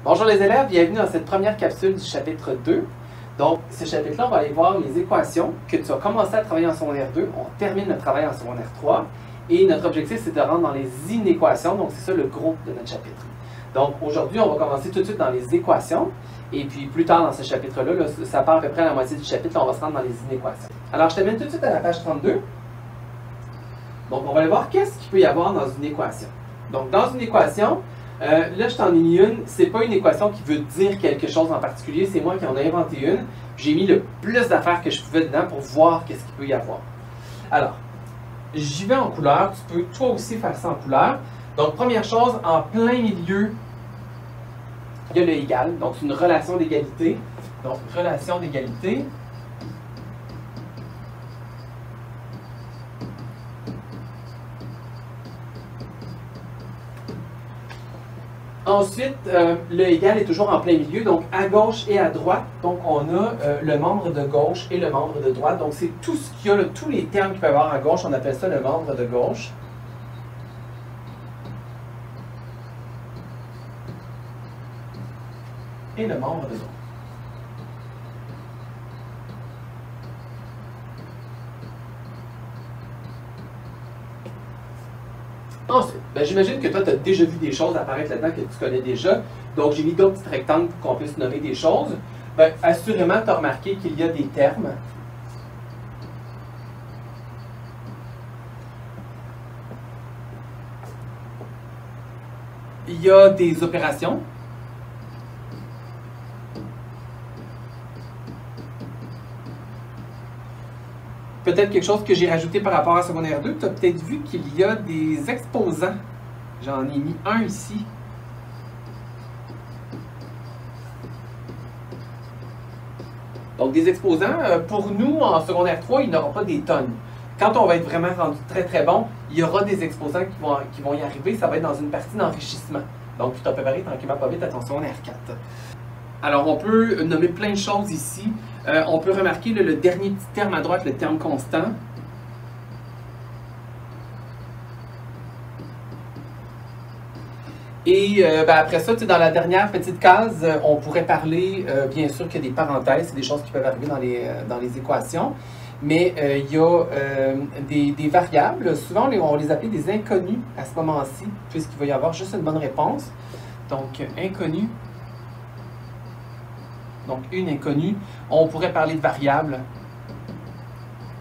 Bonjour les élèves, bienvenue dans cette première capsule du chapitre 2. Donc, ce chapitre-là, on va aller voir les équations que tu as commencé à travailler en secondaire 2. On termine le travail en secondaire 3. Et notre objectif, c'est de rentrer dans les inéquations. Donc, c'est ça le gros de notre chapitre. Donc, aujourd'hui, on va commencer tout de suite dans les équations. Et puis, plus tard dans ce chapitre-là, ça part à peu près à la moitié du chapitre, là, on va se rendre dans les inéquations. Alors, je t'amène tout de suite à la page 32. Donc, on va aller voir qu'est-ce qu'il peut y avoir dans une équation. Donc, dans une équation, là, je t'en ai mis une. C'est pas une équation qui veut dire quelque chose en particulier. C'est moi qui en ai inventé une. J'ai mis le plus d'affaires que je pouvais dedans pour voir qu'est-ce qu'il peut y avoir. Alors, j'y vais en couleur. Tu peux toi aussi faire ça en couleur. Donc, première chose, en plein milieu, il y a le égal. Donc, c'est une relation d'égalité. Donc, relation d'égalité. Ensuite, le égal est toujours en plein milieu, donc à gauche et à droite. Donc, on a le membre de gauche et le membre de droite. Donc, c'est tout ce qu'il y a, tous les termes qu'il peut y avoir à gauche, on appelle ça le membre de gauche. Et le membre de droite. Ensuite, j'imagine que toi, tu as déjà vu des choses apparaître là-dedans que tu connais déjà. Donc, j'ai mis d'autres petits rectangles pour qu'on puisse nommer des choses. Assurément, tu as remarqué qu'il y a des termes. Il y a des opérations. Peut-être quelque chose que j'ai rajouté par rapport à secondaire 2. Tu as peut-être vu qu'il y a des exposants. J'en ai mis un ici. Donc, des exposants, pour nous, en secondaire 3, il n'y aura pas des tonnes. Quand on va être vraiment rendu très très bon, il y aura des exposants qui vont y arriver. Ça va être dans une partie d'enrichissement. Donc, tu t'as préparé tranquillement pas vite à ton secondaire 4. Alors, on peut nommer plein de choses ici. On peut remarquer le dernier petit terme à droite, le terme constant. Et après ça, dans la dernière petite case, on pourrait parler, bien sûr, qu'il y a des parenthèses, c'est des choses qui peuvent arriver dans les équations. Mais il y a des variables. Souvent, on va les appeler des inconnus à ce moment-ci, puisqu'il va y avoir juste une bonne réponse. Donc, inconnu. Donc, une inconnue. On pourrait parler de variables.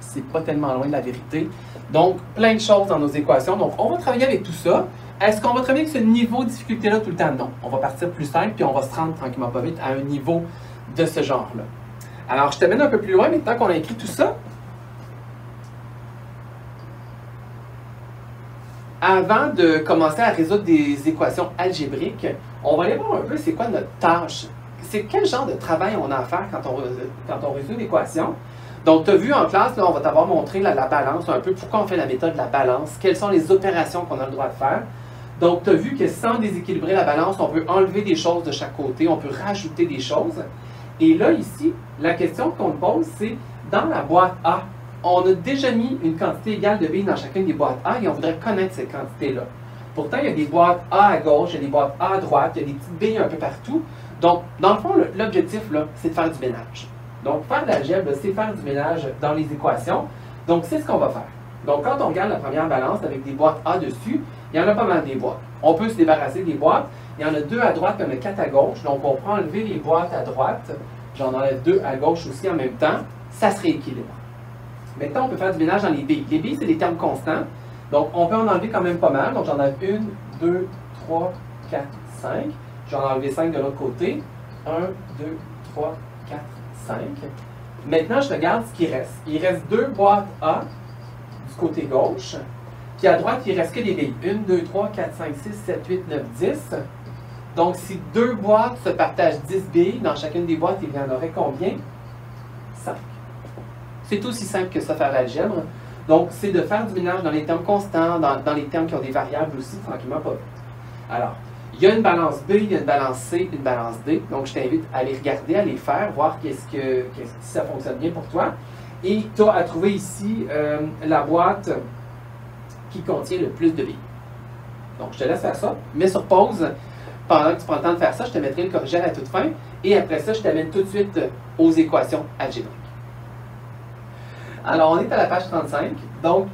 C'est pas tellement loin de la vérité. Donc, plein de choses dans nos équations. Donc, on va travailler avec tout ça. Est-ce qu'on va travailler avec ce niveau de difficulté-là tout le temps? Non. On va partir plus simple, puis on va se rendre tranquillement pas vite à un niveau de ce genre-là. Alors, je t'amène un peu plus loin maintenant qu'on a écrit tout ça. Avant de commencer à résoudre des équations algébriques, on va aller voir un peu c'est quoi notre tâche. C'est quel genre de travail on a à faire quand on résout l'équation. Donc, tu as vu en classe, là, on va t'avoir montré la balance, un peu pourquoi on fait la méthode de la balance, quelles sont les opérations qu'on a le droit de faire. Donc, tu as vu que sans déséquilibrer la balance, on peut enlever des choses de chaque côté, on peut rajouter des choses. Et là, ici, la question qu'on pose, c'est dans la boîte A, on a déjà mis une quantité égale de billes dans chacune des boîtes A et on voudrait connaître cette quantité-là. Pourtant, il y a des boîtes A à gauche, il y a des boîtes A à droite, il y a des petites billes un peu partout. Donc, dans le fond, l'objectif, c'est de faire du ménage. Donc, faire de l'algèbre, c'est faire du ménage dans les équations. Donc, c'est ce qu'on va faire. Donc, quand on regarde la première balance avec des boîtes A dessus, il y en a pas mal des boîtes. On peut se débarrasser des boîtes. Il y en a 2 à droite, il y en a 4 à gauche. Donc, on prend enlever les boîtes à droite. J'en enlève 2 à gauche aussi en même temps. Ça se rééquilibre. Maintenant, on peut faire du ménage dans les billes. Les billes, c'est des termes constants. Donc, on peut en enlever quand même pas mal. Donc, j'en ai 1, 2, 3, 4, 5. J'en ai enlevé 5 de l'autre côté. 1, 2, 3, 4, 5. Maintenant, je regarde ce qui reste. Il reste 2 boîtes A du côté gauche. Puis à droite, il ne reste que des billes. 1, 2, 3, 4, 5, 6, 7, 8, 9, 10. Donc, si 2 boîtes se partagent 10 billes, dans chacune des boîtes, il y en aurait combien? 5. C'est aussi simple que ça, faire l'algèbre. Donc, c'est de faire du ménage dans les termes constants, dans les termes qui ont des variables aussi, tranquillement pas vite. Alors, il y a une balance B, il y a une balance C, une balance D. Donc, je t'invite à les regarder, à les faire, voir si ça fonctionne bien pour toi. Et tu as à trouver ici la boîte qui contient le plus de billes. Donc, je te laisse faire ça. Mets sur pause. pendant que tu prends le temps de faire ça, je te mettrai une corrigée à la toute fin. Et après ça, je t'amène tout de suite aux équations algébriques. Alors, on est à la page 35. Donc,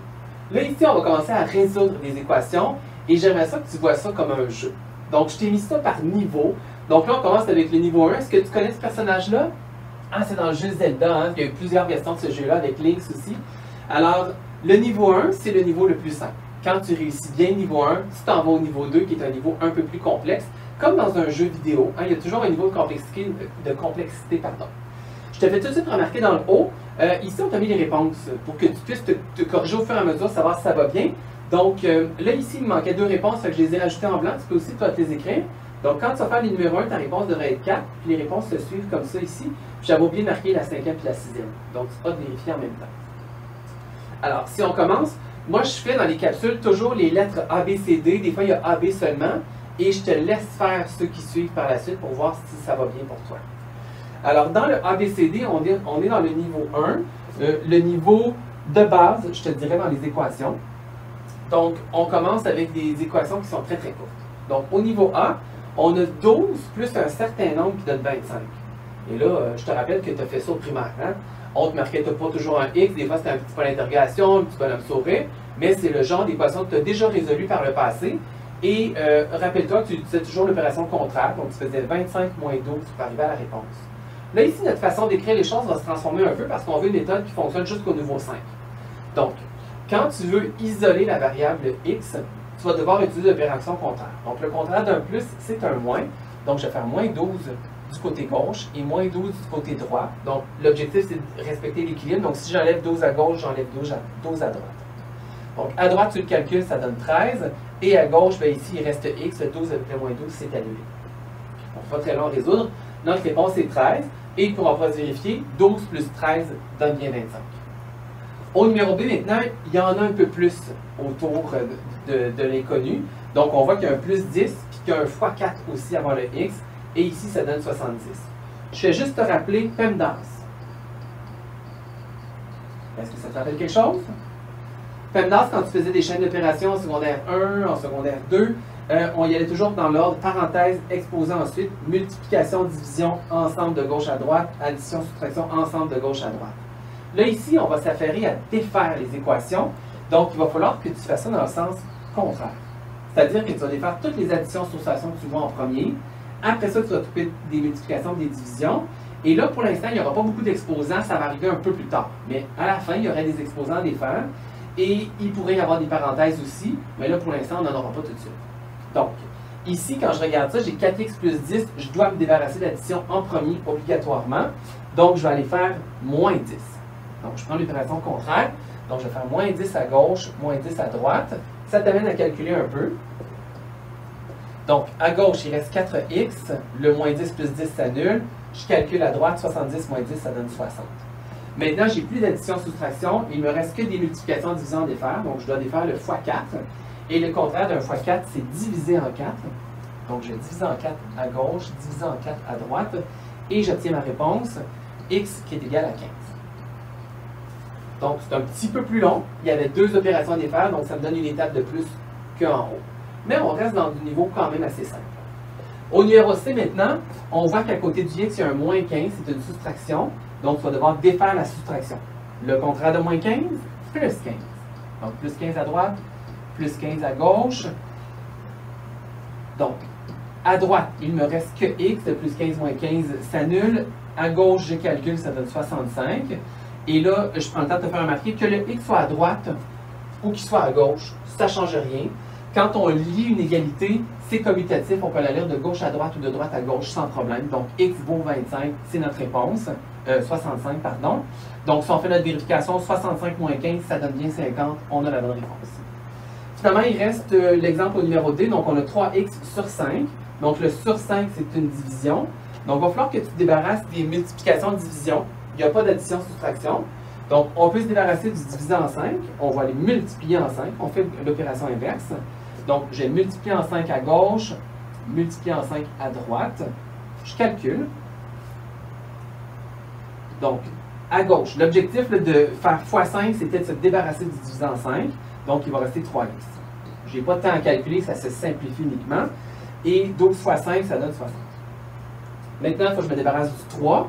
là, ici, on va commencer à résoudre des équations. Et j'aimerais ça que tu vois ça comme un jeu. Donc, je t'ai mis ça par niveau. Donc là, on commence avec le niveau 1. Est-ce que tu connais ce personnage-là? Ah, c'est dans le jeu Zelda. Hein? Il y a eu plusieurs versions de ce jeu-là avec Lynx aussi. Alors, le niveau 1, c'est le niveau le plus simple. Quand tu réussis bien le niveau 1, tu t'en vas au niveau 2, qui est un niveau un peu plus complexe. Comme dans un jeu vidéo, hein, il y a toujours un niveau de complexité, pardon. Je te fais tout de suite remarquer dans le haut, ici on t'a mis les réponses pour que tu puisses te corriger au fur et à mesure, savoir si ça va bien. Donc là ici il me manquait 2 réponses, fait que je les ai rajoutées en blanc, tu peux aussi toi te les écrire. Donc quand tu vas faire les numéros 1, ta réponse devrait être 4, puis les réponses se suivent comme ça ici. Puis j'avais oublié de marquer la 5e et la 6e, donc tu vas vérifier en même temps. Alors si on commence, moi je fais dans les capsules toujours les lettres A, B, C, D, des fois il y a A, B seulement. Et je te laisse faire ceux qui suivent par la suite pour voir si ça va bien pour toi. Alors, dans le ABCD, on est dans le niveau 1. Le niveau de base, je te dirais dans les équations. Donc, on commence avec des équations qui sont très, très courtes. Donc, au niveau A, on a 12 plus un certain nombre qui donne 25. Et là, je te rappelle que tu as fait ça au primaire. Hein? On te marquait, tu n'as pas toujours un X, des fois c'était un petit point d'interrogation, un petit bonhomme sourire, mais c'est le genre d'équation que tu as déjà résolu par le passé. Et rappelle-toi que tu utilisais toujours l'opération contraire, donc tu faisais 25 moins 12 pour arriver à la réponse. Là, ici, notre façon d'écrire les choses va se transformer un peu parce qu'on veut une méthode qui fonctionne jusqu'au niveau 5. Donc, quand tu veux isoler la variable x, tu vas devoir utiliser l'opération contraire. Donc, le contraire d'un plus, c'est un moins. Donc, je vais faire moins 12 du côté gauche et moins 12 du côté droit. Donc, l'objectif, c'est de respecter l'équilibre. Donc, si j'enlève 12 à gauche, j'enlève 12 à droite. Donc, à droite, tu le calcules, ça donne 13. Et à gauche, bien ici, il reste x. Le 12 avec le moins 12, c'est annulé. On va très long à résoudre. Notre réponse est 13. Et pour en vérifier, 12 plus 13 donne bien 25. Au numéro B, maintenant, il y en a un peu plus autour de l'inconnu. Donc, on voit qu'il y a un plus 10, puis qu'il y a un x4 aussi avant le x. Et ici, ça donne 70. Je vais juste te rappeler PEMDAS. Est-ce que ça te rappelle quelque chose? PEMDAS, quand tu faisais des chaînes d'opérations en secondaire 1, en secondaire 2, on y allait toujours dans l'ordre parenthèse, exposé ensuite, multiplication, division, ensemble de gauche à droite, addition, soustraction, ensemble de gauche à droite. Là, ici, on va s'affairer à défaire les équations. Donc, il va falloir que tu fasses ça dans le sens contraire. C'est-à-dire que tu vas défaire toutes les additions, soustractions que tu vois en premier. Après ça, tu vas t'occuper des multiplications, des divisions. Et là, pour l'instant, il n'y aura pas beaucoup d'exposants. Ça va arriver un peu plus tard. Mais à la fin, il y aurait des exposants à défaire. Et il pourrait y avoir des parenthèses aussi. Mais là, pour l'instant, on n'en aura pas tout de suite. Donc, ici, quand je regarde ça, j'ai 4x plus 10. Je dois me débarrasser de l'addition en premier, obligatoirement. Donc, je vais aller faire moins 10. Donc, je prends l'opération contraire. Donc, je vais faire moins 10 à gauche, moins 10 à droite. Ça t'amène à calculer un peu. Donc, à gauche, il reste 4x. Le moins 10 plus 10 s'annule. Je calcule à droite, 70 moins 10, ça donne 60. Maintenant, j'ai plus d'addition-soustraction. Il ne me reste que des multiplications, division, défaire. Donc, je dois défaire le x4. Et le contraire d'un x4, c'est diviser en 4. Donc, je vais diviser en 4 à gauche, diviser en 4 à droite. Et j'obtiens ma réponse, x qui est égal à 15. Donc, c'est un petit peu plus long. Il y avait 2 opérations à défaire, donc ça me donne une étape de plus qu'en haut. Mais on reste dans du niveau quand même assez simple. Au numéro C maintenant, on voit qu'à côté du x, il y a un moins 15, c'est une soustraction. Donc, tu vas devoir défaire la soustraction. Le contraire de moins 15, plus 15. Donc, plus 15 à droite, plus 15 à gauche. Donc, à droite, il ne me reste que x, plus 15 moins 15 s'annule. À gauche, je calcule, ça donne 65. Et là, je prends le temps de te faire remarquer que le x soit à droite ou qu'il soit à gauche, ça ne change rien. Quand on lit une égalité, c'est commutatif, on peut la lire de gauche à droite ou de droite à gauche sans problème. Donc, x vaut 25, c'est notre réponse. 65, pardon. Donc, si on fait notre vérification, 65 moins 15, ça donne bien 50, on a la bonne réponse. Finalement, il reste l'exemple au numéro D, donc on a 3x sur 5. Donc, le sur 5, c'est une division. Donc, il va falloir que tu te débarrasses des multiplications-divisions. Il n'y a pas d'addition-soustraction. Donc, on peut se débarrasser du divisé en 5. On va les multiplier en 5. On fait l'opération inverse. Donc, j'ai multiplié en 5 à gauche, multiplié en 5 à droite. Je calcule. Donc, à gauche, l'objectif de faire x5, c'était de se débarrasser du divisé en 5. Donc, il va rester 3x. Je n'ai pas de temps à calculer, ça se simplifie uniquement. Et 12 fois 5, ça donne 60. Maintenant, il faut que je me débarrasse du 3.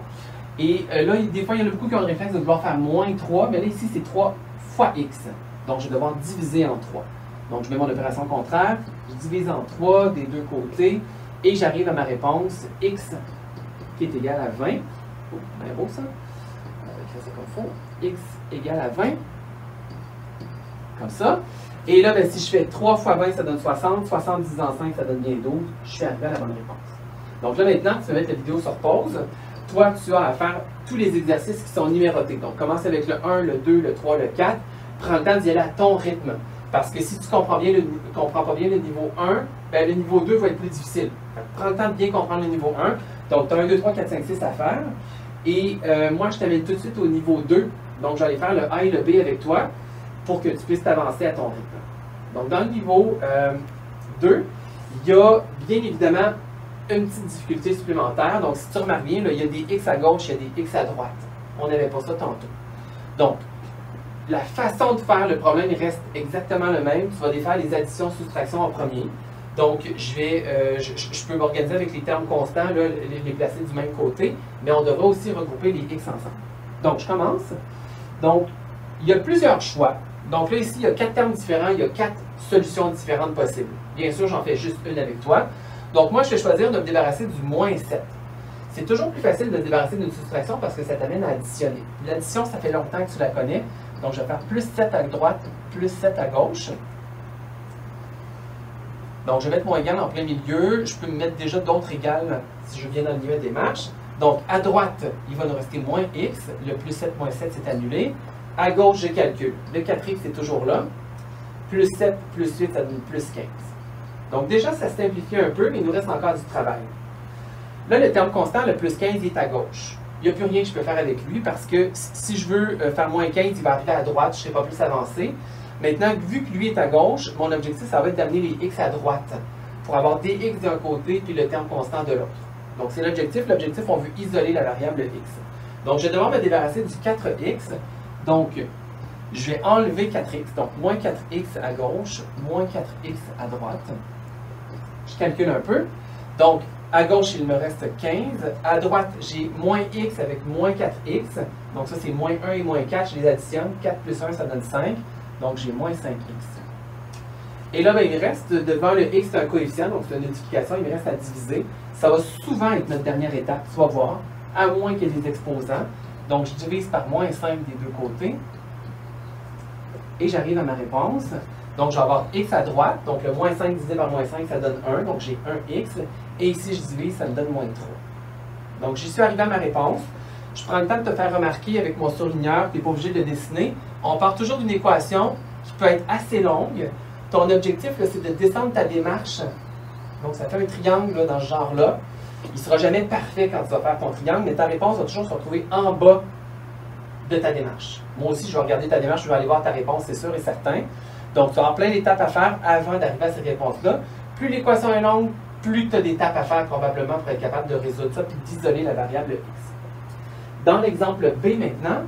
Et là, des fois, il y en a beaucoup qui ont le réflexe de vouloir faire moins 3, mais là, ici, c'est 3 fois x. Donc, je vais devoir diviser en 3. Donc, je mets mon opération contraire, je divise en 3 des deux côtés, et j'arrive à ma réponse x qui est égale à 20. Oh, bien beau ça. On va écrire ça comme il faut. X égale à 20. Comme ça. Et là, ben, si je fais 3 fois 20, ça donne 60. 60 divisé en 5, ça donne bien 12. Je suis arrivé à la bonne réponse. Donc là, maintenant, tu vas mettre la vidéo sur pause. Toi, tu as à faire tous les exercices qui sont numérotés. Donc, commence avec le 1, le 2, le 3, le 4. Prends le temps d'y aller à ton rythme. Parce que si tu ne comprends pas bien le niveau 1, ben, le niveau 2 va être plus difficile. Prends le temps de bien comprendre le niveau 1. Donc, tu as 1, 2, 3, 4, 5, 6 à faire. Et moi, je t'amène tout de suite au niveau 2. Donc, j'allais faire le A et le B avec toi pour que tu puisses t'avancer à ton rythme. Donc, dans le niveau 2, il y a bien évidemment une petite difficulté supplémentaire. Donc, si tu remarques bien, là, il y a des X à gauche, il y a des X à droite. On n'avait pas ça tantôt. Donc, la façon de faire le problème reste exactement le même. Tu vas faire les additions-soustractions en premier. Donc, je peux m'organiser avec les termes constants, là, les placer du même côté, mais on devra aussi regrouper les X ensemble. Donc, je commence. Donc, il y a plusieurs choix. Donc là, ici, il y a 4 termes différents, il y a 4 solutions différentes possibles. Bien sûr, j'en fais juste une avec toi. Donc, moi, je vais choisir de me débarrasser du moins 7. C'est toujours plus facile de se débarrasser d'une soustraction parce que ça t'amène à additionner. L'addition, ça fait longtemps que tu la connais. Donc, je vais faire plus 7 à droite, plus 7 à gauche. Donc, je vais mettre mon égal en plein milieu. Je peux me mettre déjà d'autres égales si je viens dans le milieu des marches. Donc, à droite, il va nous rester moins x. Le plus 7, moins 7, c'est annulé. À gauche, je calcule. Le 4x est toujours là. Plus 7, plus 8, ça donne plus 15. Donc, déjà, ça simplifie un peu, mais il nous reste encore du travail. Là, le terme constant, le plus 15, il est à gauche. Il n'y a plus rien que je peux faire avec lui parce que si je veux faire moins 15, il va arriver à droite, je ne serai pas plus avancé. Maintenant, vu que lui est à gauche, mon objectif, ça va être d'amener les x à droite pour avoir des x d'un côté puis le terme constant de l'autre. Donc, c'est l'objectif. L'objectif, on veut isoler la variable x. Donc, je vais devoir me débarrasser du 4x. Donc, je vais enlever 4x. Donc, moins 4x à gauche, moins 4x à droite. Je calcule un peu. Donc, à gauche, il me reste 15. À droite, j'ai moins x avec moins 4x. Donc, ça, c'est moins 1 et moins 4. Je les additionne. 4 plus 1, ça donne 5. Donc, j'ai moins 5x. Et là, ben, il me reste, devant le x, c'est un coefficient, donc c'est une multiplication, il me reste à diviser. Ça va souvent être notre dernière étape, tu vas voir, à moins qu'il y ait des exposants. Donc, je divise par moins 5 des deux côtés. Et j'arrive à ma réponse. Donc, je vais avoir x à droite. Donc, le moins 5 divisé par moins 5, ça donne 1. Donc, j'ai 1x. Et ici, je divise, ça me donne moins 3. Donc, j'y suis arrivé à ma réponse. Je prends le temps de te faire remarquer avec mon surligneur, tu n'es pas obligé de dessiner. On part toujours d'une équation qui peut être assez longue. Ton objectif, c'est de descendre ta démarche. Donc, ça fait un triangle là, dans ce genre-là. Il ne sera jamais parfait quand tu vas faire ton triangle, mais ta réponse va toujours se retrouver en bas de ta démarche. Moi aussi, je vais regarder ta démarche, je vais aller voir ta réponse, c'est sûr et certain. Donc, tu auras plein d'étapes à faire avant d'arriver à cette réponse-là. Plus l'équation est longue, plus tu as d'étapes à faire probablement pour être capable de résoudre ça et d'isoler la variable x. Dans l'exemple B maintenant,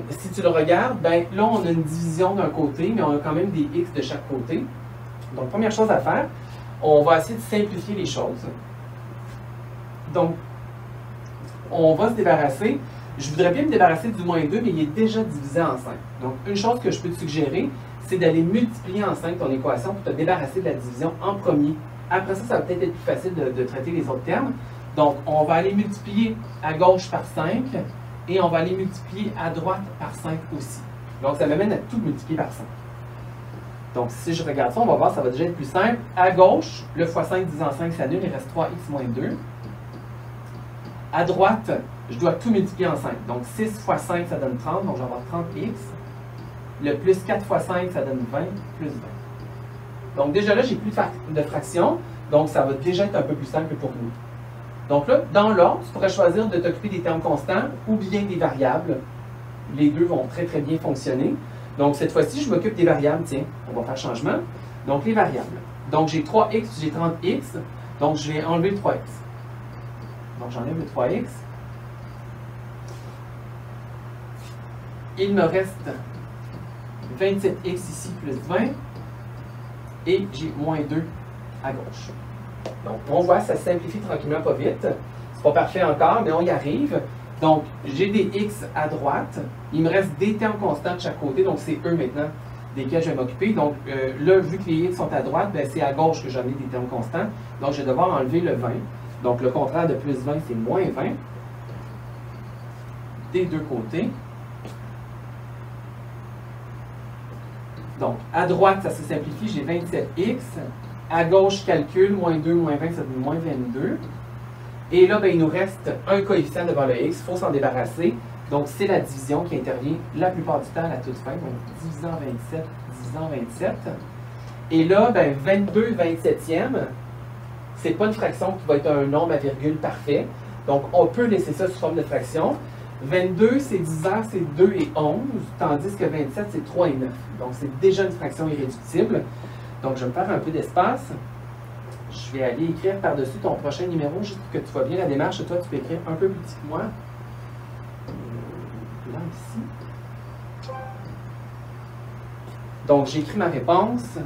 si tu le regardes, ben, là, on a une division d'un côté, mais on a quand même des x de chaque côté. Donc, première chose à faire, on va essayer de simplifier les choses. Donc, on va se débarrasser. Je voudrais bien me débarrasser du moins 2, mais il est déjà divisé en 5. Donc, une chose que je peux te suggérer, c'est d'aller multiplier en 5 ton équation pour te débarrasser de la division en premier. Après ça, ça va peut-être être plus facile de traiter les autres termes. Donc, on va aller multiplier à gauche par 5 et on va aller multiplier à droite par 5 aussi. Donc, ça m'amène à tout multiplier par 5. Donc, si je regarde ça, on va voir, ça va déjà être plus simple. À gauche, le x 5 divisé en 5 s'annule, il reste 3x moins 2. À droite, je dois tout multiplier en 5. Donc, 6 x 5, ça donne 30, donc je vais avoir 30x. Le plus 4 x 5, ça donne 20, plus 20. Donc, déjà là, j'ai plus de fractions, donc ça va déjà être un peu plus simple pour nous. Donc là, dans l'ordre, tu pourrais choisir de t'occuper des termes constants ou bien des variables. Les deux vont très, très bien fonctionner. Donc, cette fois-ci, je m'occupe des variables. Tiens, on va faire changement. Donc, les variables. Donc, j'ai 3x, j'ai 30x. Donc, je vais enlever le 3x. Donc, j'enlève le 3x. Il me reste 27x ici plus 20. Et j'ai moins 2 à gauche. Donc, on voit, ça se simplifie tranquillement, pas vite. C'est pas parfait encore, mais on y arrive. Donc, j'ai des x à droite. Il me reste des termes constants de chaque côté, donc c'est eux maintenant desquels je vais m'occuper. Donc, là, vu que les x sont à droite, ben, c'est à gauche que j'en ai des termes constants. Donc, je vais devoir enlever le 20. Donc, le contraire de plus 20, c'est moins 20. Des deux côtés. Donc, à droite, ça se simplifie, j'ai 27x. À gauche, calcul, moins 2, moins 20, ça donne moins 22. Et là, ben, il nous reste un coefficient devant le x, il faut s'en débarrasser. Donc, c'est la division qui intervient la plupart du temps à la toute fin. Donc, divisant 27, divisant 27. Et là, ben, 22 27e, c'est pas une fraction qui va être un nombre à virgule parfait. Donc, on peut laisser ça sous forme de fraction. 22, c'est 10 heures, c'est 2 et 11, tandis que 27, c'est 3 et 9. Donc, c'est déjà une fraction irréductible. Donc, je vais me faire un peu d'espace. Je vais aller écrire par-dessus ton prochain numéro, juste pour que tu vois bien la démarche. Toi, tu peux écrire un peu plus petit que moi. Là, ici. Donc, j'ai écrit ma réponse.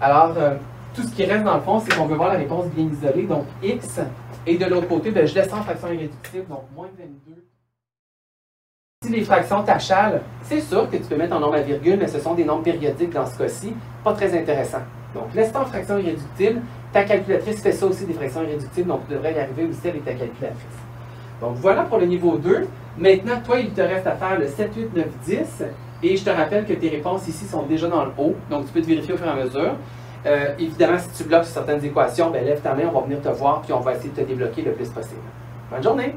Alors, tout ce qui reste dans le fond, c'est qu'on veut voir la réponse bien isolée. Donc, x. Et de l'autre côté, ben, je laisse en fraction irréductible, donc moins 22. Si les fractions t'achalent, c'est sûr que tu peux mettre en nombre à virgule, mais ce sont des nombres périodiques dans ce cas-ci, pas très intéressant. Donc, laisse en fraction irréductible. Ta calculatrice fait ça aussi, des fractions irréductibles, donc tu devrais y arriver aussi avec ta calculatrice. Donc, voilà pour le niveau 2. Maintenant, toi, il te reste à faire le 7, 8, 9, 10. Et je te rappelle que tes réponses ici sont déjà dans le haut, donc tu peux te vérifier au fur et à mesure. Évidemment, si tu bloques sur certaines équations, ben, lève ta main, on va venir te voir, puis on va essayer de te débloquer le plus possible. Bonne journée!